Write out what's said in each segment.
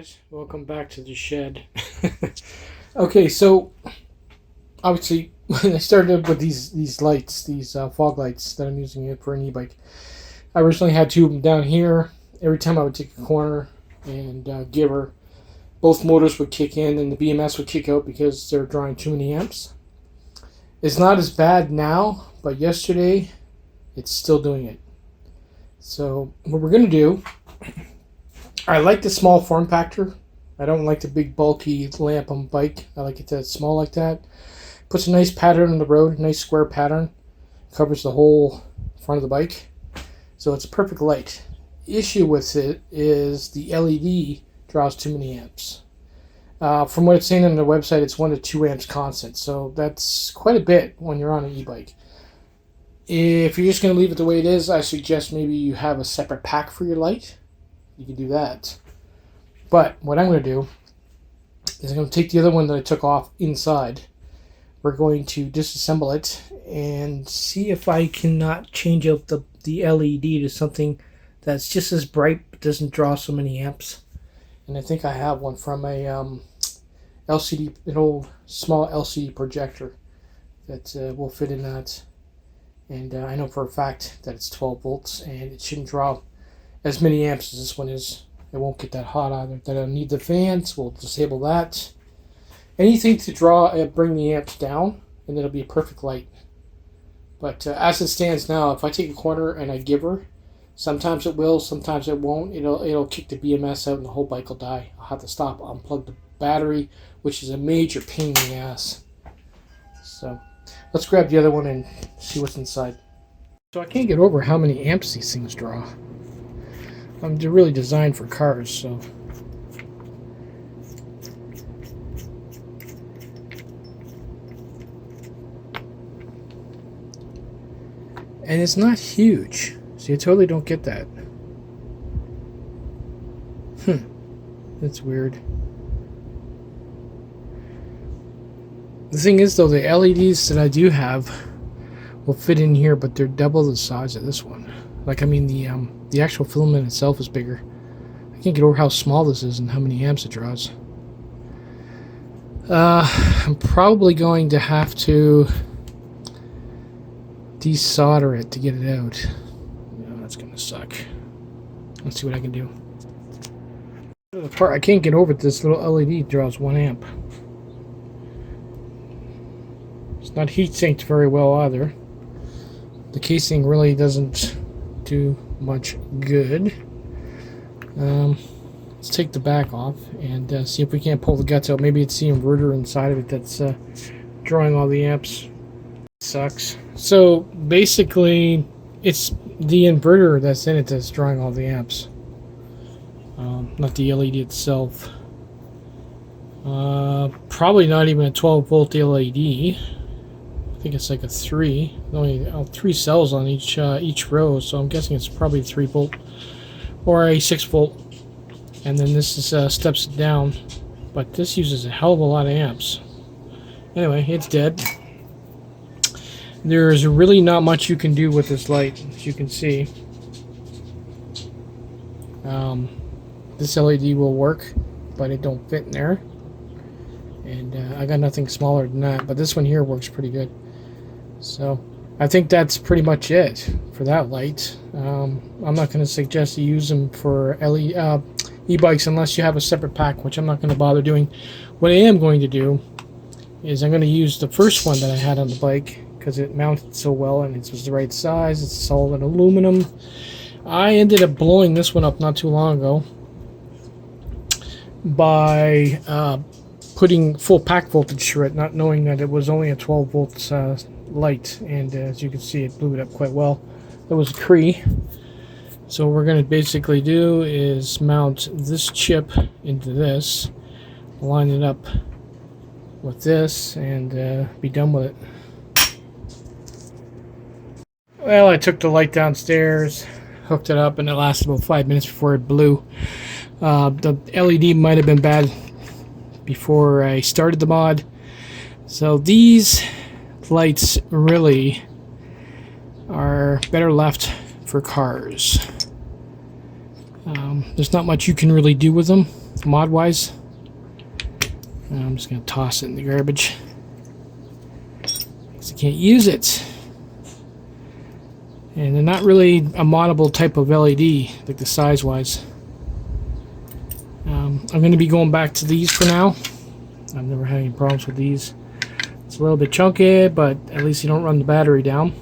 guys, welcome back to the shed. Okay, so obviously when I started with these lights, these fog lights that I'm using it for an e-bike, I originally had two of them down here. Every time I would take a corner and give her, both motors would kick in and the BMS would kick out because they're drawing too many amps. It's not as bad now, but yesterday it's still doing it. So what we're gonna do, I like the small form factor. I don't like the big bulky lamp on the bike. I like it that small like that. Puts a nice pattern on the road, nice square pattern. Covers the whole front of the bike. So it's a perfect light. Issue with it is the LED draws too many amps. From what it's saying on the website, it's 1 to 2 amps constant. So that's quite a bit when you're on an e-bike. If you're just going to leave it the way it is, I suggest maybe you have a separate pack for your light. You can do that. But what I'm going to do is I'm going to take the other one that I took off inside. We're going to disassemble it and see if I cannot change out the LED to something that's just as bright but doesn't draw so many amps. And I think I have one from a LCD, an old small LCD projector that will fit in that. And I know for a fact that it's 12 volts and it shouldn't draw as many amps as this one is. It won't get that hot either. Then I'll need the fans. We'll disable that. Anything to bring the amps down, and it'll be a perfect light. But as it stands now, if I take a corner and I give her, sometimes it will, sometimes it won't. It'll kick the BMS out and the whole bike will die. I'll have to stop, unplug the battery, which is a major pain in the ass. So let's grab the other one and see what's inside. So I can't get over how many amps these things draw. They're really designed for cars, so. And it's not huge. See, I totally don't get that. That's weird. The thing is, though, the LEDs that I do have will fit in here, but they're double the size of this one. Like, I mean, the actual filament itself is bigger. I can't get over how small this is and how many amps it draws. I'm probably going to have to desolder it to get it out. No, that's going to suck. Let's see what I can do. The part I can't get over, this little LED draws 1 amp. It's not heat sinked very well either. The casing really doesn't do much good. Let's take the back off and see if we can't pull the guts out. Maybe it's the inverter inside of it that's drawing all the amps. Sucks. So basically it's the inverter that's in it that's drawing all the amps, not the LED itself. Probably not even a 12 volt LED. I think it's like a 3. Only 3 cells on each row, so I'm guessing it's probably 3 volt or a 6 volt. And then this is, steps it down, but this uses a hell of a lot of amps. Anyway, it's dead. There's really not much you can do with this light, as you can see. This LED will work, but it don't fit in there. And I got nothing smaller than that, but this one here works pretty good. So I think that's pretty much it for that light. I'm not going to suggest you use them for e-bikes unless you have a separate pack, which I'm not going to bother doing. What I am going to do is I'm going to use the first one that I had on the bike because it mounted so well and it was the right size. It's solid aluminum. I ended up blowing this one up not too long ago by putting full pack voltage through it, not knowing that it was only a 12 volt light, and as you can see, it blew it up quite well. It was a Cree. So what we're going to basically do is mount this chip into this, line it up with this, and be done with it. Well, I took the light downstairs, hooked it up, and it lasted about 5 minutes before it blew. The LED might have been bad before I started the mod. So these lights really are better left for cars. There's not much you can really do with them, mod-wise. I'm just going to toss it in the garbage, because I can't use it. And they're not really a moddable type of LED, like the size-wise. I'm going to be going back to these for now. I've never had any problems with these. It's a little bit chunky, but at least you don't run the battery down.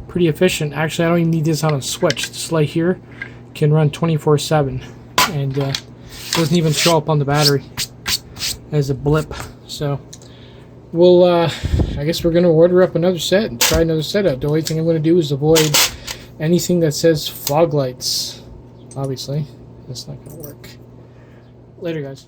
Pretty efficient. Actually, I don't even need this on a switch. This light here can run 24/7, and doesn't even show up on the battery as a blip. So we'll I guess we're gonna order up another set and try another setup. The only thing I'm gonna do is avoid anything that says fog lights. Obviously that's not gonna work. Later, guys.